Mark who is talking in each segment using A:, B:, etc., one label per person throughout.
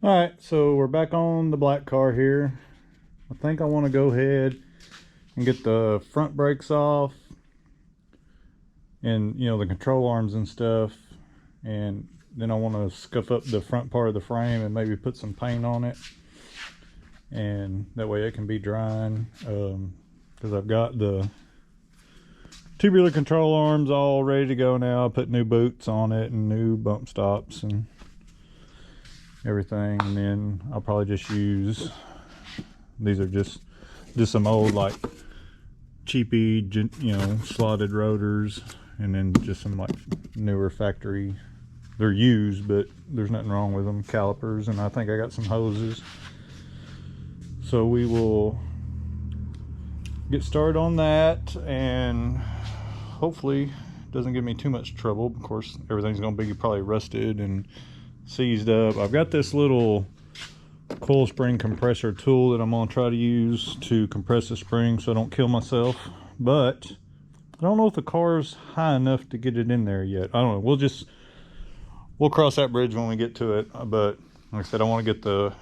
A: All right, so we're back on the black car here. I think I want to go ahead and get the front brakes off and the control arms and stuff, and then I want to scuff up the front part of the frame and maybe put some paint on it, and that way it can be drying, because I've got the tubular control arms all ready to go now. I put new boots on it and new bump stops and everything, and then I'll probably just use, these are just some old like cheapy slotted rotors, and then just some like newer factory, they're used but there's nothing wrong with them, calipers, and I think I got some hoses. So we will get started on that, and hopefully it doesn't give me too much trouble. Of course everything's going to be probably rusted and seized up. I've got this little coil spring compressor tool that I'm going to try to use to compress the spring so I don't kill myself, but I don't know if the car's high enough to get it in there yet. I don't know. We'll cross that bridge when we get to it. But like I said, I want to get the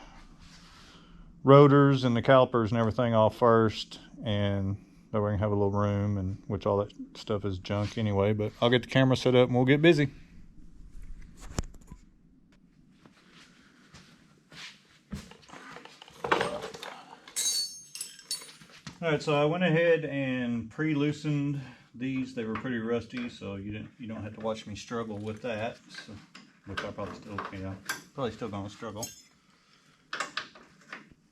A: rotors and the calipers and everything off first, and that way we can have a little room, and which all that stuff is junk anyway. But I'll get the camera set up and we'll get busy. Alright, so I went ahead and pre-loosened these. They were pretty rusty, so you don't have to watch me struggle with that. So, which I probably still gonna struggle.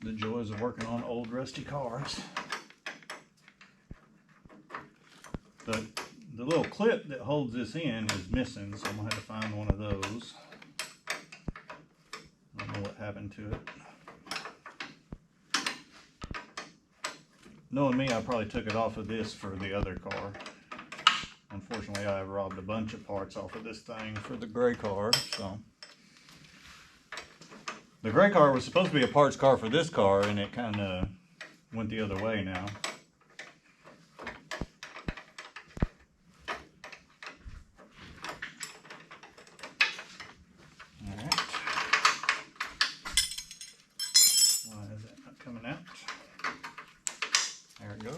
A: The joys of working on old rusty cars. But the little clip that holds this in is missing, so I'm gonna have to find one of those. I don't know what happened to it. Knowing me, I probably took it off of this for the other car. Unfortunately, I robbed a bunch of parts off of this thing for the gray car, so. The gray car was supposed to be a parts car for this car, and it kind of went the other way now. Alright. Why is that not coming out? There it goes.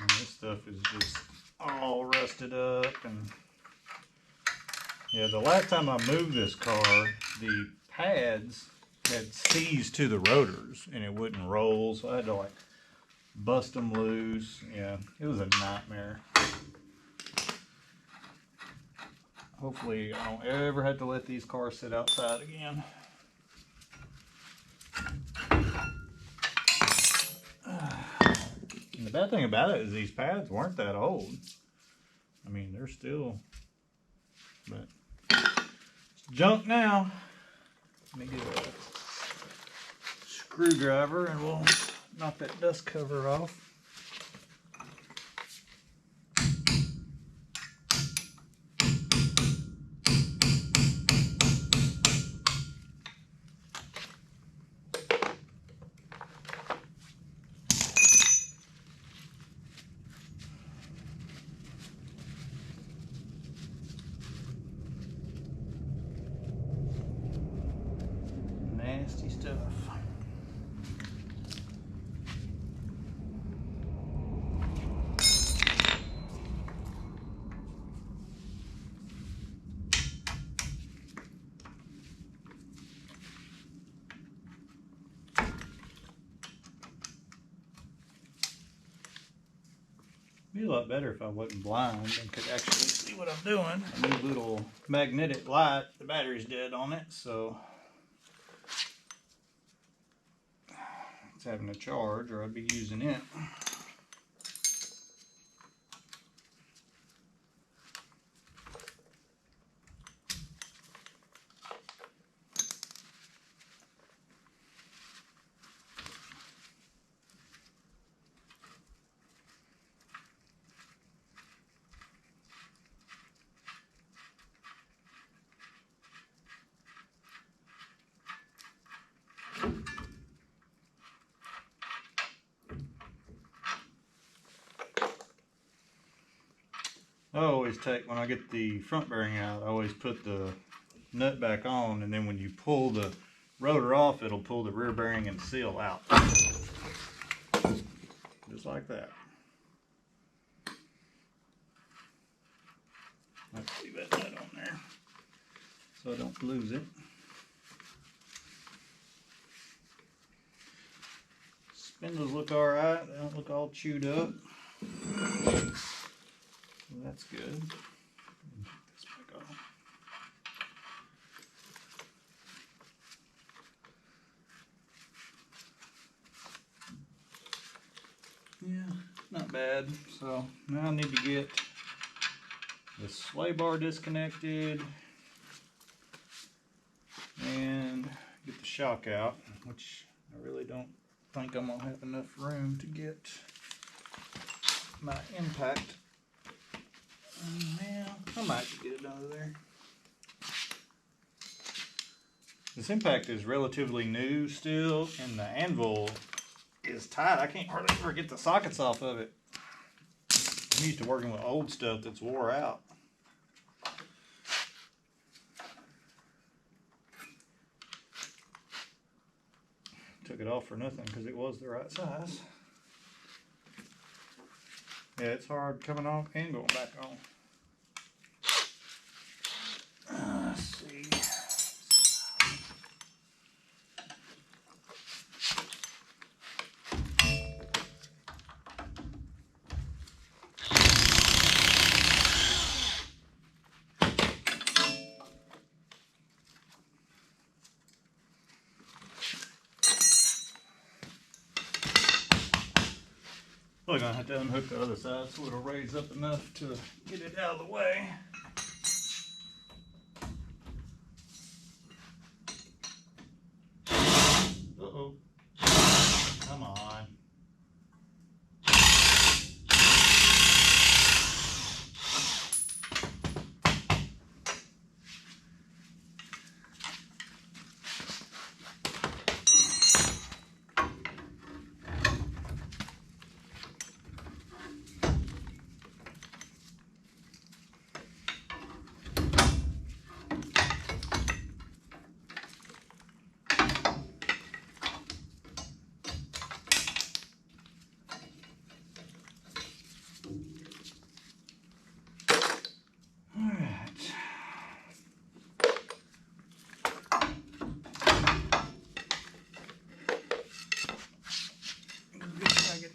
A: And this stuff is just all rusted up, and yeah, the last time I moved this car, the pads had seized to the rotors and it wouldn't roll, so I had to like bust them loose. Yeah, it was a nightmare. Hopefully I don't ever have to let these cars sit outside again. And the bad thing about it is these pads weren't that old. I mean, they're still, but it's junk now. Let me get a screwdriver and we'll knock that dust cover off. Nasty stuff. It'd be a lot better if I wasn't blind and could actually see what I'm doing. A new little magnetic light, the battery's dead on it, so it's having a charge, or I'd be using it. I always take, when I get the front bearing out, I always put the nut back on, and then when you pull the rotor off, it'll pull the rear bearing and seal out. Just like that. Let's leave that nut on there so I don't lose it. Spindles look alright, they don't look all chewed up. So that's good. Take this back off. Yeah, not bad. So now I need to get the sway bar disconnected and get the shock out, which I really don't think I'm gonna have enough room to get my impact. Now I might get it out of there. This impact is relatively new still, and the anvil is tight. I can't hardly ever get the sockets off of it. I'm used to working with old stuff that's wore out. Took it off for nothing because it was the right size. Yeah, it's hard coming off and going back on. Let's see. Probably gonna have to unhook the other side so it'll raise up enough to get it out of the way. Uh-oh. Come on.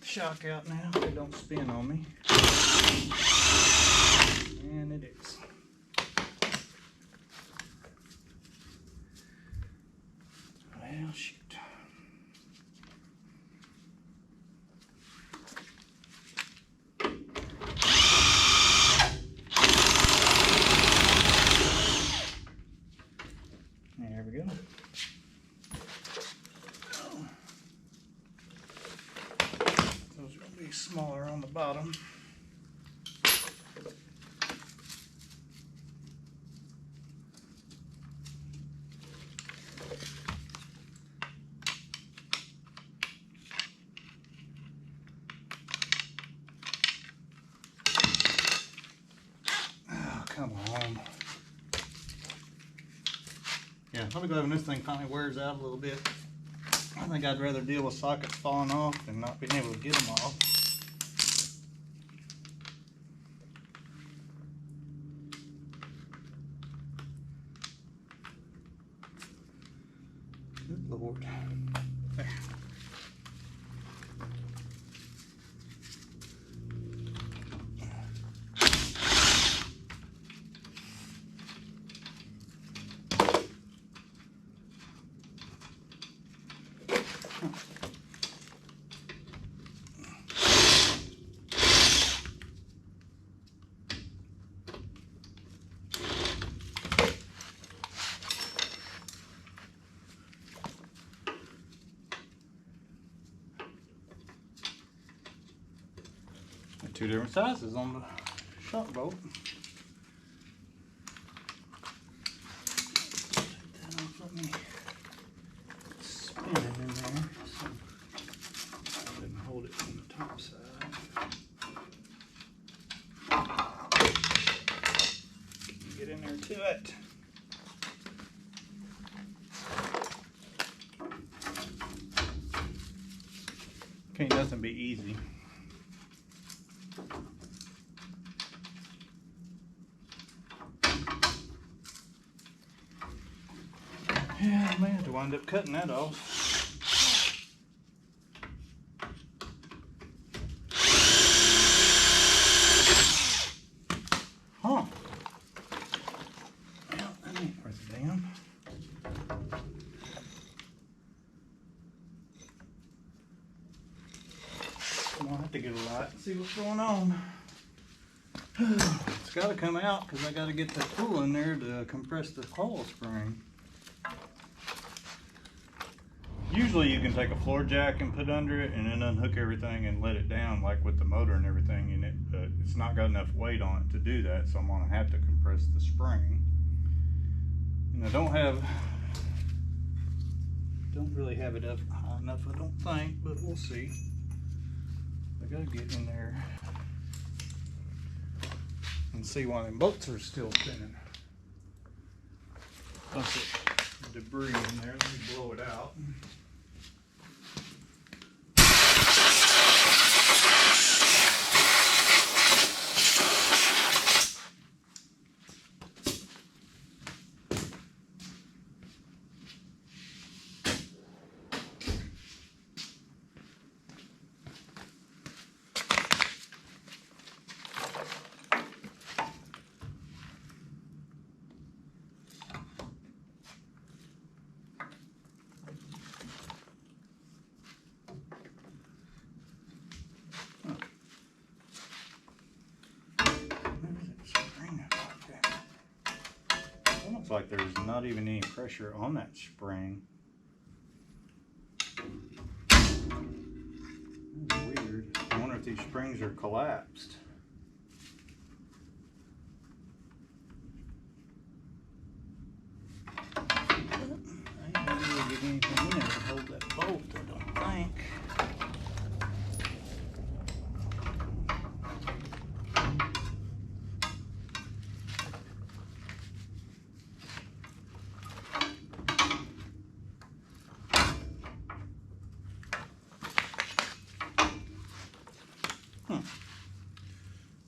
A: Shock out now, they don't spin on me. And it is. Well, shoot. There we go. Smaller on the bottom. Oh, come on. Yeah, let me go when this thing finally wears out a little bit. I think I'd rather deal with sockets falling off than not being able to get them off. Good Lord. There. Two different sizes on the shock bolt. Take that off, let me spin it in there so I didn't hold it from the top side. Can't nothing be easy. Yeah, I may have to wind up cutting that off. Huh. Well, that ain't worth a damn. I'm gonna have to get a light and see what's going on. It's got to come out because I got to get the tool in there to compress the coil spring. Usually you can take a floor jack and put under it and then unhook everything and let it down like with the motor and everything in it, but it's not got enough weight on it to do that, so I'm gonna have to compress the spring. And I don't really have it up high enough, I don't think, but we'll see. I gotta get in there and see why them bolts are still spinning. Bunch of debris in there, let me blow it out. Looks like there's not even any pressure on that spring. That's weird. I wonder if these springs are collapsed. I ain't gonna really get anything in there to hold that bolt, I don't think.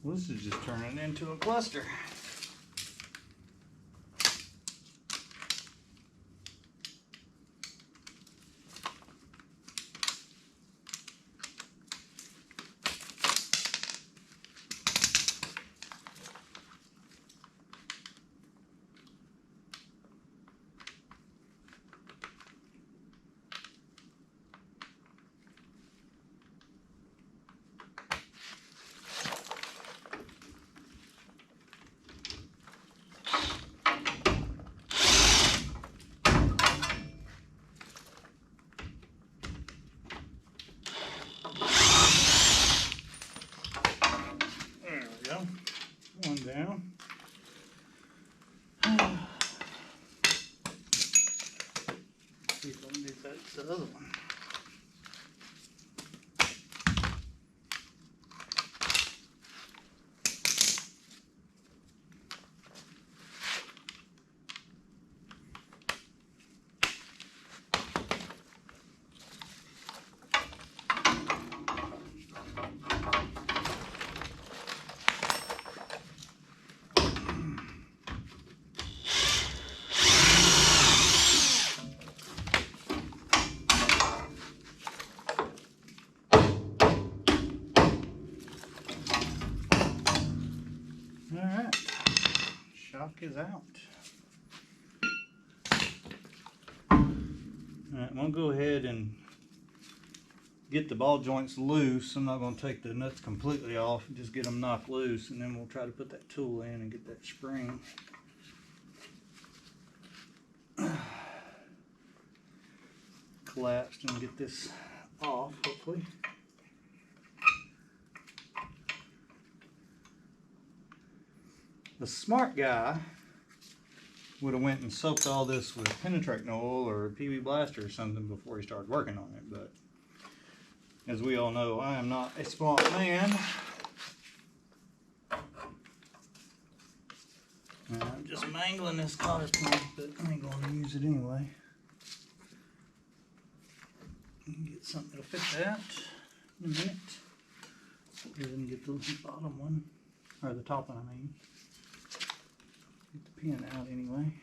A: Well, this is just turning into a cluster. One down. See if I can do that to the other one. Alright, shock is out. Alright, I'm going to go ahead and get the ball joints loose. I'm not going to take the nuts completely off, just get them knocked loose, and then we'll try to put that tool in and get that spring collapsed and get this off, hopefully. The smart guy would have went and soaked all this with Penetrating Oil or PB Blaster or something before he started working on it, but as we all know, I am not a smart man. I'm just mangling this cotter pump, but I ain't going to use it anyway. Get something to fit that.
B: in a minute. Go ahead and get the bottom one, or the top one, I mean. Get the pin out anyway.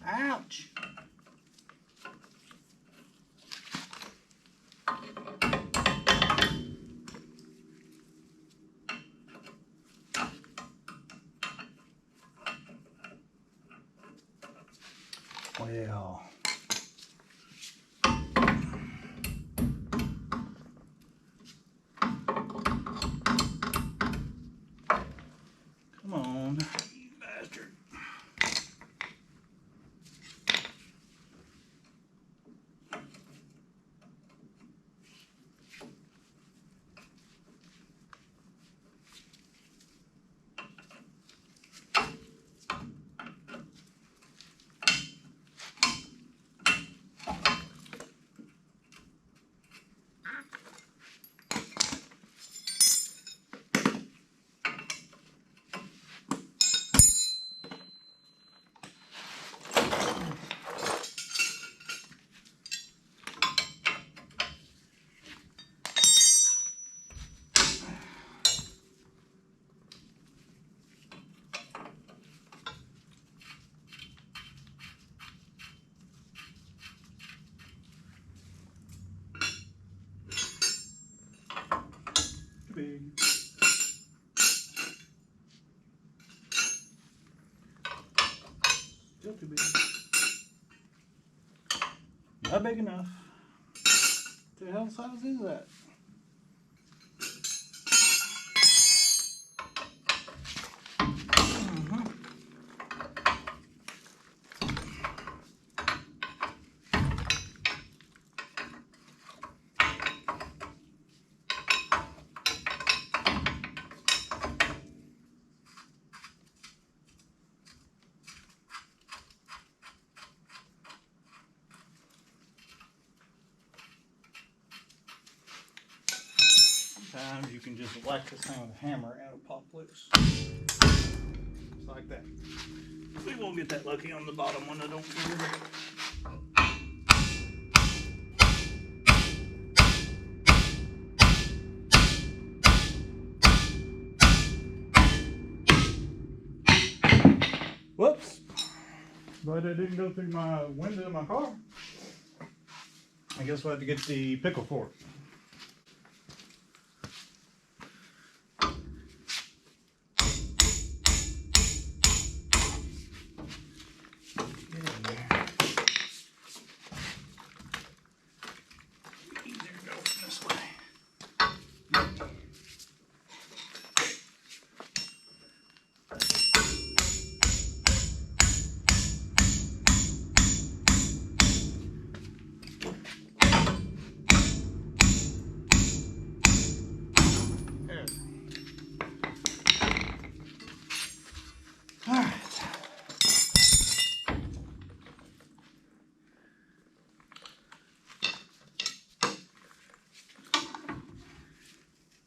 B: Ouch! Well, come on, you bastard. Too big. Still too big. Not big enough. What the hell size is that? Sometimes you can just whack this thing with a hammer and it'll pop loose. Just like that. We won't get that lucky on the bottom one, I don't care. Whoops. But it didn't go through my window of my car. I guess we'll have to get the pickle fork.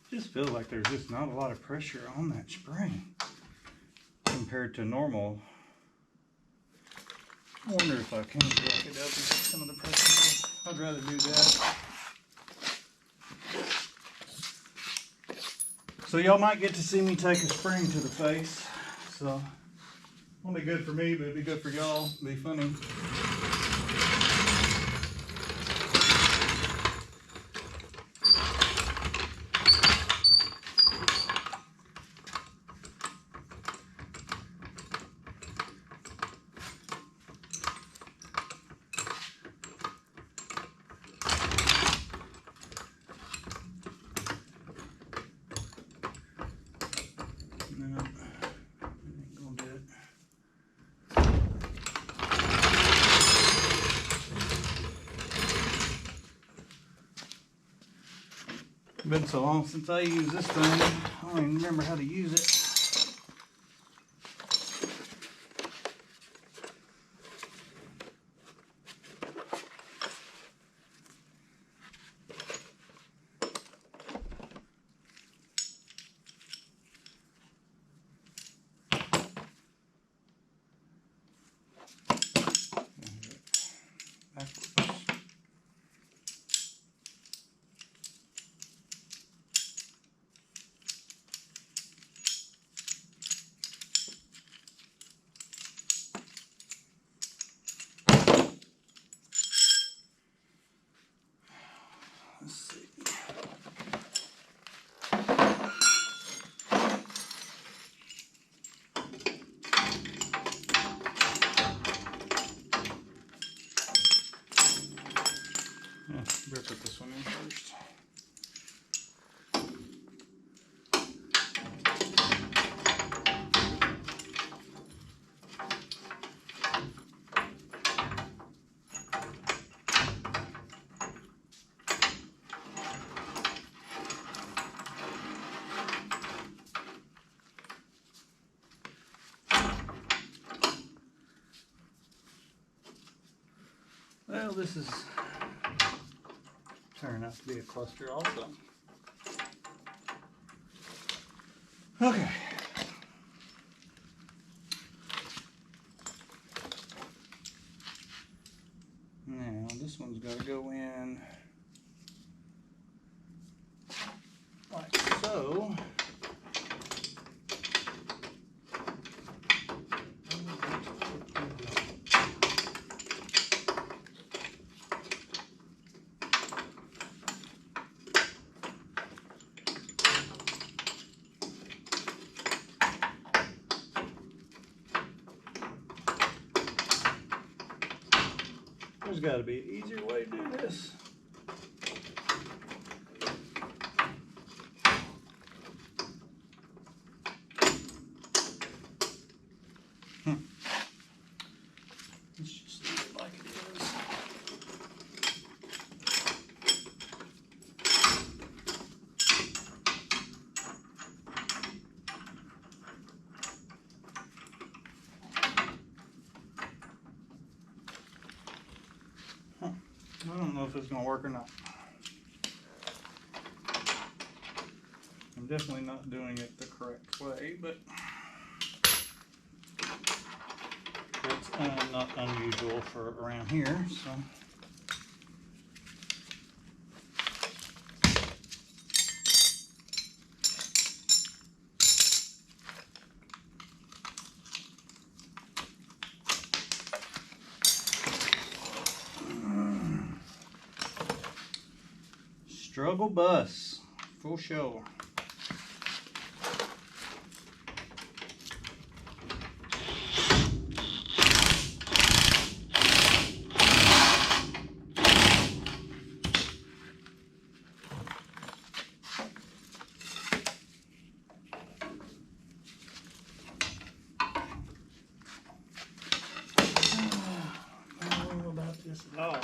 B: Just feels like there's just not a lot of pressure on that spring compared to normal. I wonder if I can jack it up and get some of the pressure off. I'd rather do that. So y'all might get to see me take a spring to the face. So it won't be good for me, but it'd be good for y'all. It'd be funny. No, that ain't gonna do it. Been so long since I used this thing, I don't even remember how to use it. this is turning out to be a cluster also. Okay. Now this one's got to go in like so. There's got to be an easier way to do this. Let's just leave it like it is. I don't know if it's going to work or not. I'm definitely not doing it the correct way, but it's not unusual for around here, so. Struggle bus, for sure. I don't know about this at all.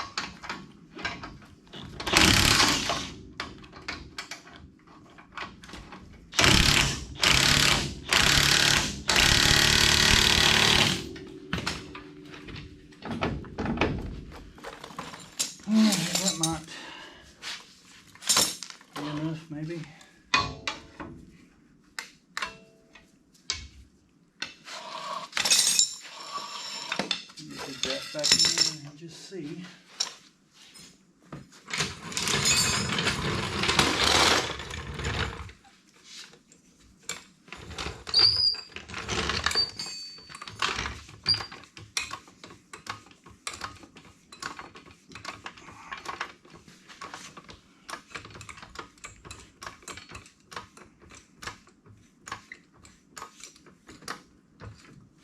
B: That might be enough, maybe. Put that back in and just see.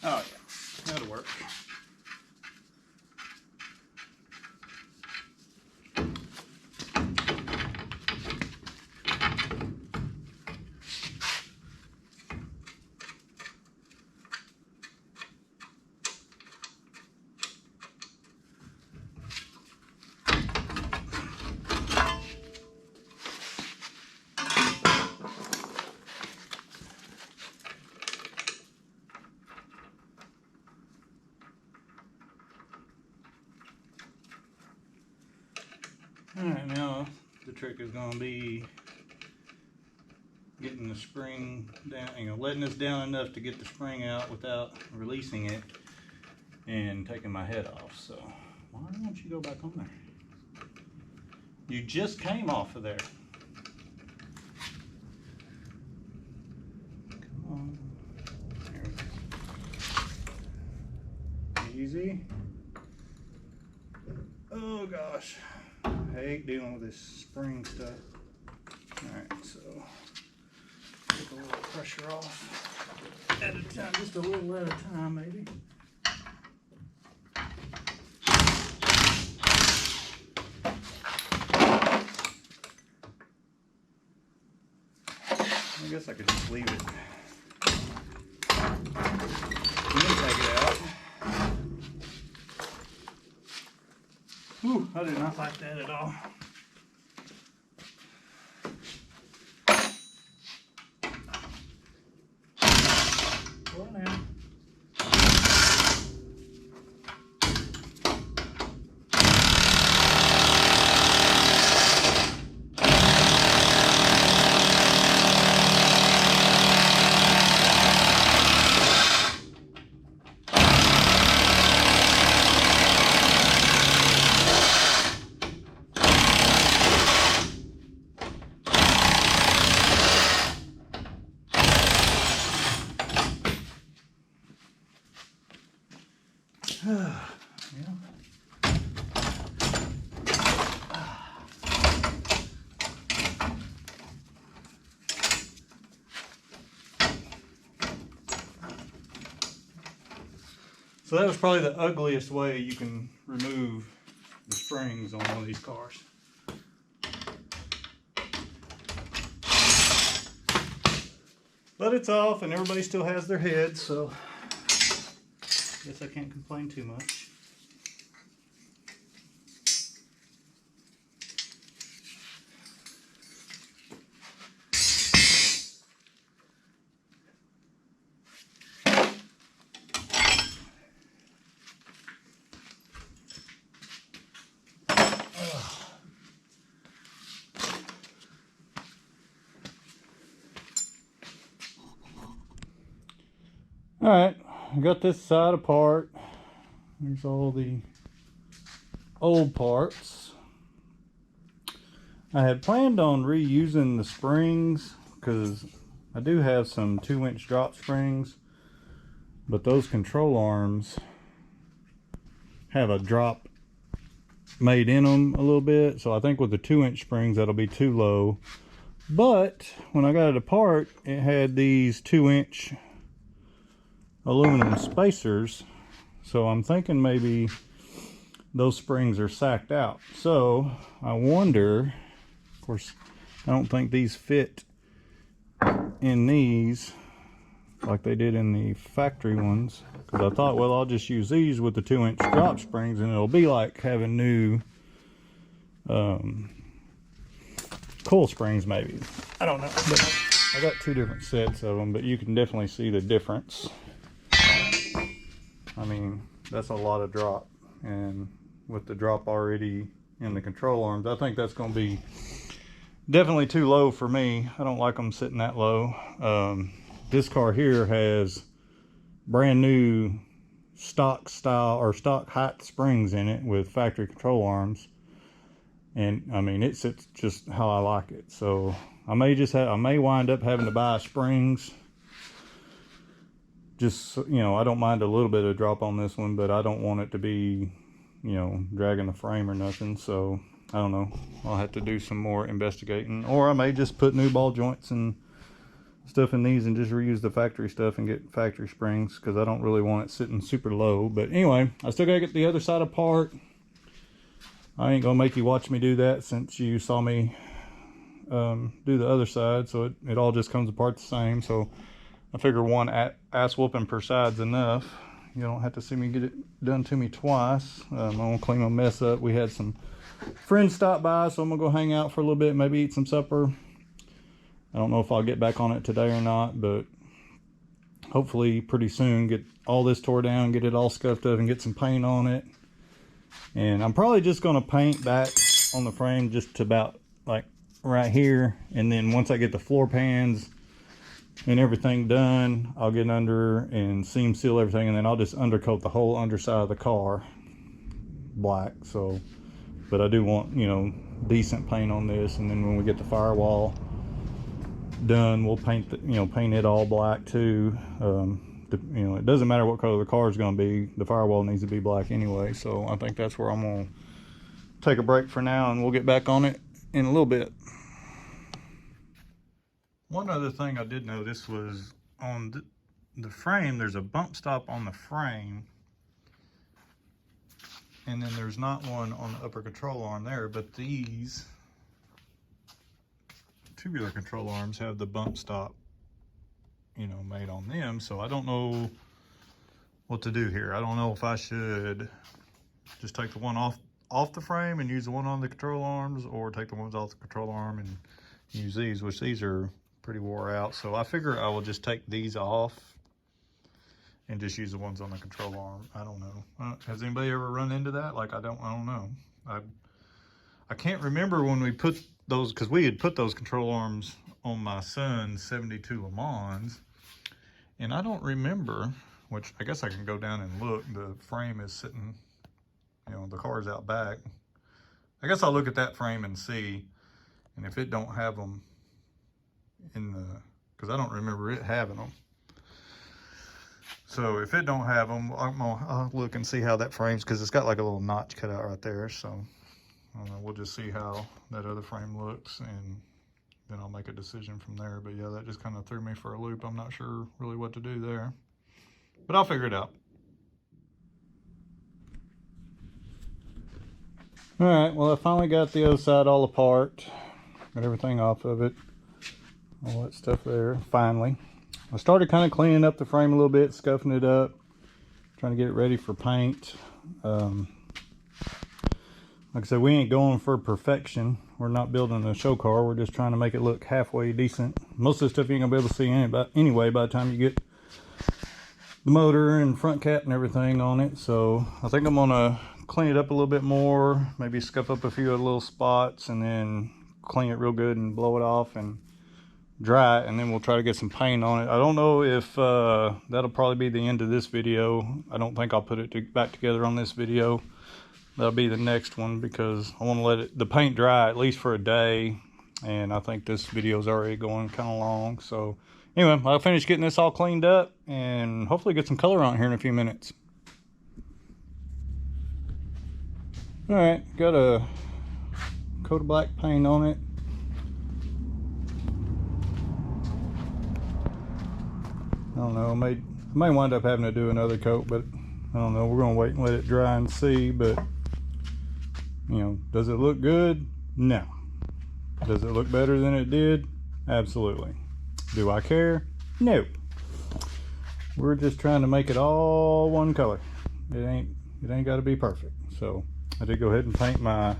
B: Oh yeah, that'll work. Alright, now the trick is going to be getting the spring down, letting this down enough to get the spring out without releasing it and taking my head off. So why don't you go back on there? You just came off of there. Come on. There we go. Easy. Oh gosh. I hate dealing with this spring stuff. Alright, so take a little pressure off at a time, just a little at a time maybe. I guess I could just leave it. And then take it out. Whew, I do not like that at all. Well now. So that was probably the ugliest way you can remove the springs on one of these cars. But it's off and everybody still has their heads, so guess I can't complain too much. All right, I got this side apart. There's all the old parts. I had planned on reusing the springs because I do have some 2-inch drop springs, but those control arms have a drop made in them a little bit, so I think with the 2-inch springs that'll be too low. But when I got it apart, it had these 2-inch aluminum spacers, so I'm thinking maybe those springs are sacked out. So I wonder, of course I don't think these fit in these like they did in the factory ones, because I thought, well, I'll just use these with the 2-inch drop springs and it'll be like having new coil springs maybe. I don't know, but I got 2 different sets of them, but you can definitely see the difference. I mean, that's a lot of drop, and with the drop already in the control arms, I think that's going to be definitely too low for me. I don't like them sitting that low. This car here has brand new stock style or stock height springs in it with factory control arms, and I mean, it sits just how I like it. So I may wind up having to buy springs. Just, you know, I don't mind a little bit of drop on this one, but I don't want it to be, you know, dragging the frame or nothing. So I don't know, I'll have to do some more investigating, or I may just put new ball joints and stuff in these and just reuse the factory stuff and get factory springs, because I don't really want it sitting super low. But anyway, I still gotta get the other side apart. I ain't gonna make you watch me do that since you saw me do the other side, so it all just comes apart the same. So I figure one ass whooping per side's enough. You don't have to see me get it done to me twice. I'm gonna clean my mess up. We had some friends stop by, so I'm gonna go hang out for a little bit, maybe eat some supper. I don't know if I'll get back on it today or not, but hopefully pretty soon get all this tore down, get it all scuffed up, and get some paint on it. And I'm probably just gonna paint back on the frame just to about like right here, and then once I get the floor pans and everything done, I'll get under and seam seal everything, and then I'll just undercoat the whole underside of the car black. So, but I do want, you know, decent paint on this, and then when we get the firewall done, we'll paint the, you know, paint it all black too. You know, it doesn't matter what color the car is going to be, the firewall needs to be black anyway. So I think that's where I'm going to take a break for now, and we'll get back on it in a little bit. One other thing I did notice was on the frame, there's a bump stop on the frame, and then there's not one on the upper control arm there, but these tubular control arms have the bump stop, you know, made on them. So I don't know what to do here. I don't know if I should just take the one off the frame and use the one on the control arms, or take the ones off the control arm and use these, which these are pretty wore out. So I figure I will just take these off and just use the ones on the control arm. I don't know. Has anybody ever run into that? Like, I don't know. I can't remember when we put those, because we had put those control arms on my son's 72 Le Mans, and I don't remember, which I guess I can go down and look. The frame is sitting, you know, the car's out back. I guess I'll look at that frame and see, and if it don't have them in the, because I don't remember it having them. So if it don't have them, I'll look and see how that frames, because it's got like a little notch cut out right there. So we'll just see how that other frame looks, and then I'll make a decision from there. But yeah, that just kind of threw me for a loop. I'm not sure really what to do there, but I'll figure it out. All right, well, I finally got the other side all apart. Got everything off of it. All that stuff there, finally. I started kind of cleaning up the frame a little bit, scuffing it up, trying to get it ready for paint. Like I said, we ain't going for perfection. We're not building a show car. We're just trying to make it look halfway decent. Most of the stuff you ain't gonna be able to see anyway by the time you get the motor and front cap and everything on it. So I think I'm gonna clean it up a little bit more, maybe scuff up a few of the little spots, and then clean it real good and blow it off and dry it, and then we'll try to get some paint on it. I don't know if that'll probably be the end of this video. I don't think I'll put it back together on this video. That'll be the next one, because I want to let the paint dry at least for a day, and I think this video is already going kind of long. So anyway, I'll finish getting this all cleaned up and hopefully get some color on here in a few minutes. All right, got a coat of black paint on it. I don't know, I may wind up having to do another coat, but I don't know. We're gonna wait and let it dry and see. But you know, does it look good? No. Does it look better than it did? Absolutely. Do I care? No. We're just trying to make it all one color. It ain't got to be perfect. So I did go ahead and paint my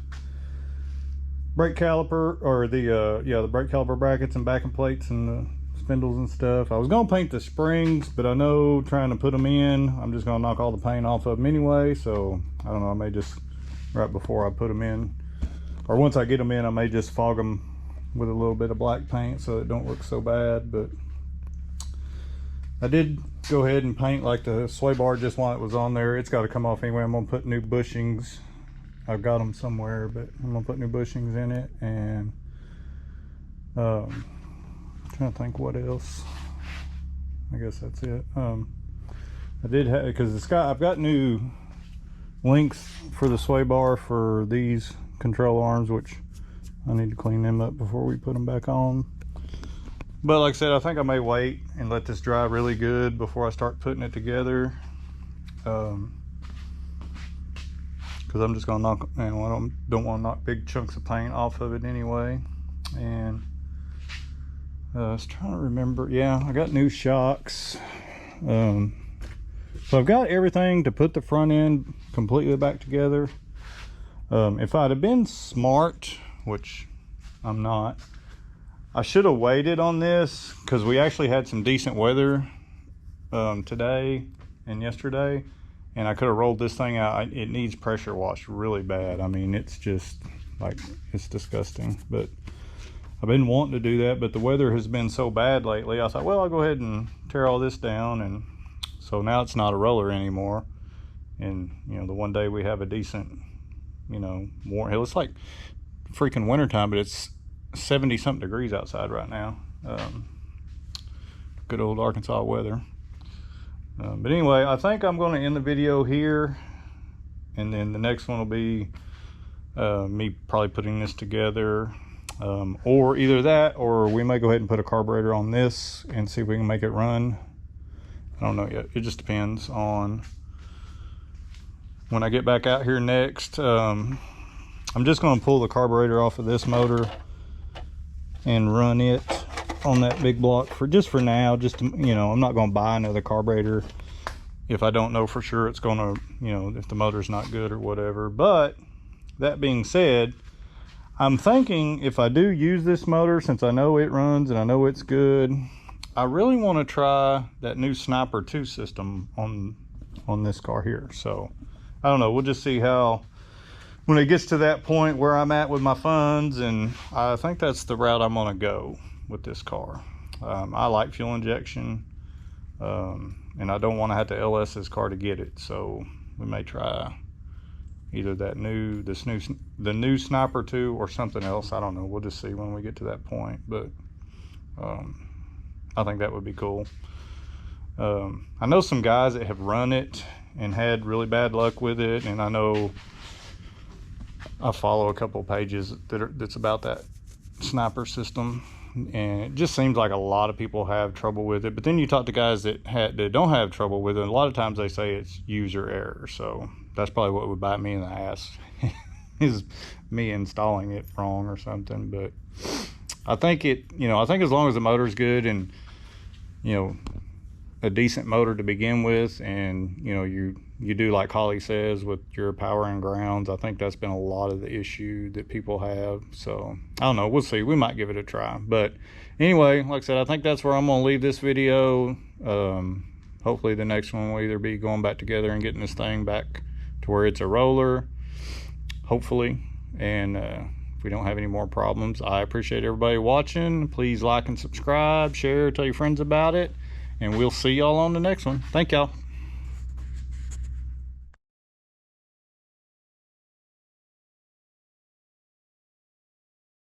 B: brake caliper, or the brake caliper brackets and backing plates and the spindles and stuff. I was gonna paint the springs, but I know trying to put them in, I'm just gonna knock all the paint off of them anyway. So I don't know, I may just, right before I put them in, or once I get them in, I may just fog them with a little bit of black paint so it don't look so bad. But I did go ahead and paint like the sway bar just while it was on there. It's got to come off anyway. I'm gonna put new bushings. I've got them somewhere, but I'm gonna put new bushings in it. And I'm trying to think what else. I guess that's it. I did have, because I've got new links for the sway bar for these control arms, which I need to clean them up before we put them back on. But like I said, I think I may wait and let this dry really good before I start putting it together. Because I'm just gonna knock, I don't want to knock big chunks of paint off of it anyway. And I was trying to remember, yeah, I got new shocks. So I've got everything to put the front end completely back together. If I'd have been smart, which I'm not, I should have waited on this, because we actually had some decent weather today and yesterday, and I could have rolled this thing out. It needs pressure washed really bad. I mean, it's just like, it's disgusting. But I've been wanting to do that, but the weather has been so bad lately. I thought, well, I'll go ahead and tear all this down. And so now it's not a roller anymore. And you know, the one day we have a decent, you know, warm, it's like freaking wintertime, but it's 70 something degrees outside right now. Good old Arkansas weather. But anyway, I think I'm going to end the video here, and then the next one will be me probably putting this together, or either that, or we may go ahead and put a carburetor on this and see if we can make it run. I don't know yet. It just depends on when I get back out here next. I'm just going to pull the carburetor off of this motor and run it on that big block for now, just to, you know, I'm not going to buy another carburetor if I don't know for sure it's going to, you know, if the motor's not good or whatever. But that being said, I'm thinking if I do use this motor, since I know it runs and I know it's good, I really want to try that new Sniper 2 system on this car here. So I don't know, we'll just see how, when it gets to that point where I'm at with my funds, and I think that's the route I'm gonna go with this car. I like fuel injection, and I don't want to have to LS this car to get it. So we may try either the new Sniper 2 or something else. I don't know. We'll just see when we get to that point. But I think that would be cool. I know some guys that have run it and had really bad luck with it, and I know I follow a couple pages that's about that Sniper system, and it just seems like a lot of people have trouble with it. But then you talk to guys that don't have trouble with it, and a lot of times they say it's user error. So that's probably what would bite me in the ass.
A: is me installing it wrong or something. But I think I think as long as the motor's good and, a decent motor to begin with, and, you do like Holly says with your power and grounds, I think that's been a lot of the issue that people have. So I don't know, we'll see. We might give it a try. But anyway, like I said, I think that's where I'm going to leave this video. Hopefully the next one will either be going back together and getting this thing back to where it's a roller, hopefully, and if we don't have any more problems. I appreciate everybody watching. Please like and subscribe, share, tell your friends about it, and we'll see y'all on the next one. Thank y'all.